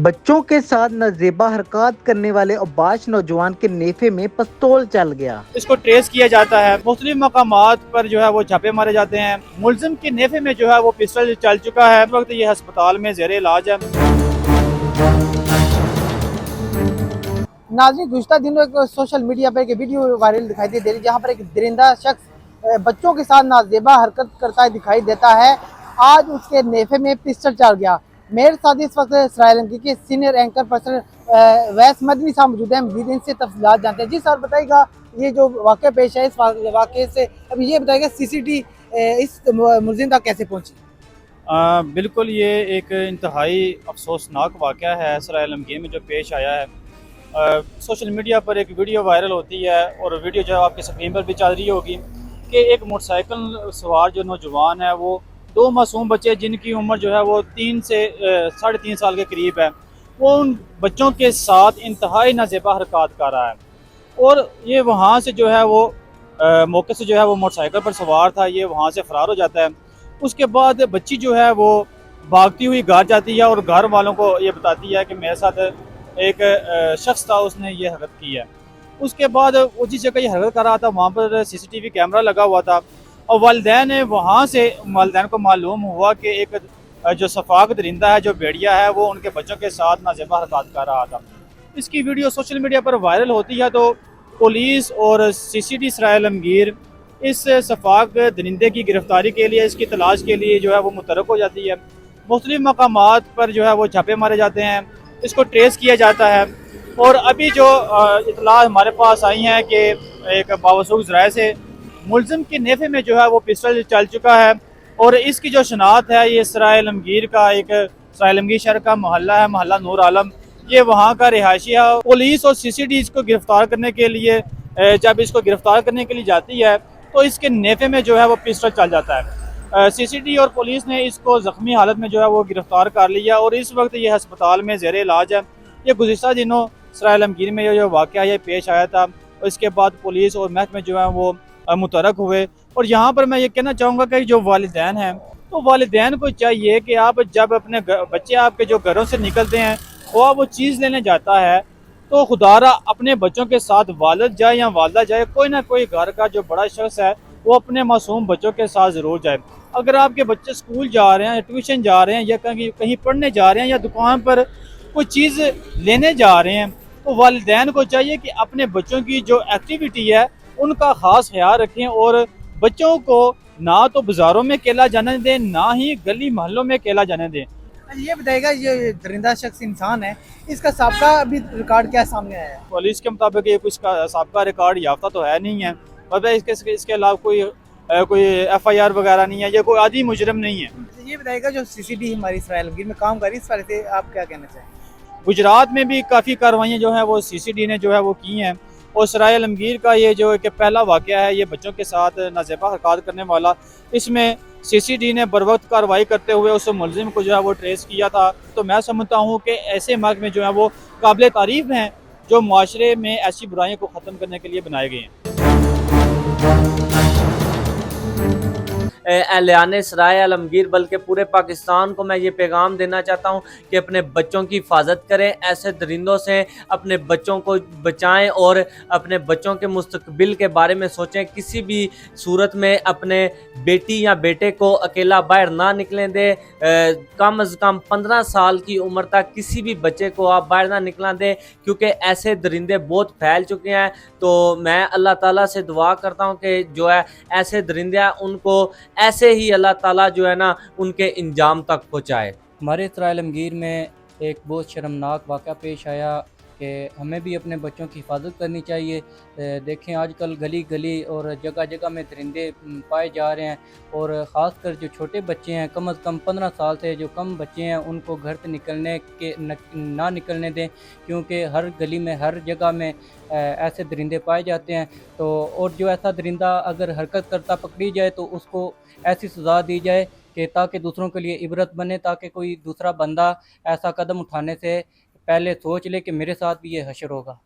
बच्चों के साथ नाजेबा हरकत करने वाले अब्बास नौजवान के नेफे में पिस्तौल चल गया। इसको ट्रेस किया जाता है, मुख्तलिफ मकामात पर जो है वो छापे मारे जाते हैं। मुलजिम के नेफे में जो है वो पिस्टल चल चुका है। इस वक्त ये अस्पताल में जेर इलाज है। नाज़रीन, गुज़िश्ता दिनों एक सोशल मीडिया पर एक वीडियो वायरल दिखाई दे रही है जहाँ पर एक दरिंदा शख्स बच्चों के साथ नाजेबा हरकत करता दिखाई देता है। आज उसके नेफे में पिस्टल चल गया। मेरे साथ इस वक्त सरायलंगी के सीनियर एंकर पर्सन वैस मदनी साहब मौजूद हैं। मज़ीद इनसे तफसीलात जानते हैं। जी सर, बताइएगा ये जो वाक़या पेश है, इस वाक़े से अभी ये बताइएगा सीसीटी इस मुलजिम तक कैसे पहुँची? बिल्कुल, ये एक इंतहाई अफसोसनाक वाक़या है सराय आलमगीर में जो पेश आया है। सोशल मीडिया पर एक वीडियो वायरल होती है और वीडियो जो आपके स्क्रीन पर भी चल रही होगी कि एक मोटरसाइकिल सवार जो नौजवान है वो दो मासूम बच्चे जिनकी उम्र जो है वो 3 से 3.5 साल के करीब है, वो उन बच्चों के साथ इंतहाई नाज़ेबा हरकत कर रहा है। और ये वहाँ से जो है वो मौके से जो है वो मोटरसाइकिल पर सवार था, ये वहाँ से फ़रार हो जाता है। उसके बाद बच्ची जो है वो भागती हुई घर जाती है और घर वालों को ये बताती है कि मेरे साथ एक शख्स था, उसने ये हरकत की है। उसके बाद वो जिस जगह ये हरकत कर रहा था वहाँ पर सीसीटीवी कैमरा लगा हुआ था और वालिदैन को मालूम हुआ कि एक जो सफाक दरिंदा है, जो भेड़िया है, वो उनके बच्चों के साथ नाज़ेबा हरकत कर रहा था। इसकी वीडियो सोशल मीडिया पर वायरल होती है तो पुलिस और सीसीडी सराय आलमगीर इस सफाक दरिंदे की गिरफ्तारी के लिए, इसकी तलाश के लिए जो है वो मुतरक हो जाती है। मुख्तलिफ मकामात पर जो है वो छापे मारे जाते हैं, इसको ट्रेस किया जाता है। और अभी जो इतला हमारे पास आई हैं कि एक बावसूख ज़राए से मुलजिम के नेफे में जो है वो पिस्टल चल चुका है और इसकी जो शनाख्त है, ये सराय आलमगीर का एक सराय आलमगीर शहर का मोहल्ला है, मोहल्ला नूर आलम, ये वहाँ का रिहायशी है। पुलिस और सीसीडी इसको गिरफ्तार करने के लिए जब इसको गिरफ्तार करने के लिए जाती है तो इसके नेफे में जो है वो पिस्टल चल जाता है। सीसीडी और पुलिस ने इसको ज़ख्मी हालत में जो है वो गिरफ्तार कर लिया और इस वक्त ये अस्पताल में ज़ेर इलाज है। ये गुज़िश्ता दिनों सराय आलमगीर में जो वाक़या ये पेश आया था और इसके बाद पुलिस और महकमे जो है वो मुतरक हुए। और यहाँ पर मैं ये कहना चाहूँगा कि जो वालिदैन हैं, तो वालिदैन को चाहिए कि आप जब अपने बच्चे आपके जो घरों से निकलते हैं, वो चीज़ लेने जाता है तो खुदारा अपने बच्चों के साथ वालिद जाए या वालदा जाए, कोई ना कोई घर का जो बड़ा शख्स है वो अपने मासूम बच्चों के साथ ज़रूर जाए। अगर आपके बच्चे स्कूल जा रहे हैं या ट्यूशन जा रहे हैं या कहीं पढ़ने जा रहे हैं या दुकान पर कोई चीज़ लेने जा रहे हैं, तो वालिदैन को चाहिए कि अपने बच्चों की जो एक्टिविटी है उनका ख़ास ख्याल रखें और बच्चों को ना तो बाज़ारों में अकेला जाने दें, ना ही गली मोहल्लों में अकेला जाने दें। ये बताइएगा, ये दरिंदा शख्स इंसान है, इसका साबका अभी रिकॉर्ड क्या सामने आया है? पुलिस के मुताबिक ये कुछ का साबका रिकॉर्ड याफ्ता तो है नहीं है, मतलब इसके अलावा कोई FIR वगैरह नहीं है, ये कोई आदि मुजरिम नहीं है। ये बताइएगा, जो सीसीडी हमारी सराय आलमगीर में काम कर रही है, इस बारे से आप क्या कहना चाहेंगे? गुजरात में भी काफ़ी कार्रवाइयाँ जो हैं वो सीसीडी ने जो है वो की हैं और सराय आलमगीर का ये जो एक पहला वाक़या है ये बच्चों के साथ नाज़ेबा हरकत करने वाला, इसमें सीसीडी ने बर वक्त कार्रवाई करते हुए उस मुलजिम को जो है वो ट्रेस किया था। तो मैं समझता हूँ कि ऐसे महकमे जो हैं वो काबिल तारीफ़ हैं, जो माशरे में ऐसी बुराइयों को ख़त्म करने के लिए बनाए गए हैं। एहलियान सराय आलमगीर बल्कि पूरे पाकिस्तान को मैं ये पैगाम देना चाहता हूँ कि अपने बच्चों की हिफाजत करें, ऐसे दरिंदों से अपने बच्चों को बचाएं और अपने बच्चों के मुस्तकबिल के बारे में सोचें। किसी भी सूरत में अपने बेटी या बेटे को अकेला बाहर ना निकलें दें। कम अज़ कम 15 साल की उम्र तक किसी भी बच्चे को आप बाहर ना निकला दें, क्योंकि ऐसे दरिंदे बहुत फैल चुके हैं। तो मैं अल्लाह ताला से दुआ करता हूँ कि जो है ऐसे दरिंदे हैं उनको ऐसे ही अल्लाह ताला जो है ना उनके इंजाम तक पहुँचाए। हमारे सराय आलमगीर में एक बहुत शर्मनाक वाक़या पेश आया कि हमें भी अपने बच्चों की हिफाजत करनी चाहिए। देखें, आजकल गली गली और जगह जगह में दरिंदे पाए जा रहे हैं और ख़ासकर जो छोटे बच्चे हैं, कम अज़ कम 15 साल से जो कम बच्चे हैं, उनको घर से निकलने के ना निकलने दें, क्योंकि हर गली में हर जगह में ऐसे दरिंदे पाए जाते हैं। तो और जो ऐसा दरिंदा अगर हरकत करता पकड़ी जाए तो उसको ऐसी सज़ा दी जाए कि ताकि दूसरों के लिए इबरत बने, ताकि कोई दूसरा बंदा ऐसा कदम उठाने से पहले सोच ले कि मेरे साथ भी ये हशर होगा।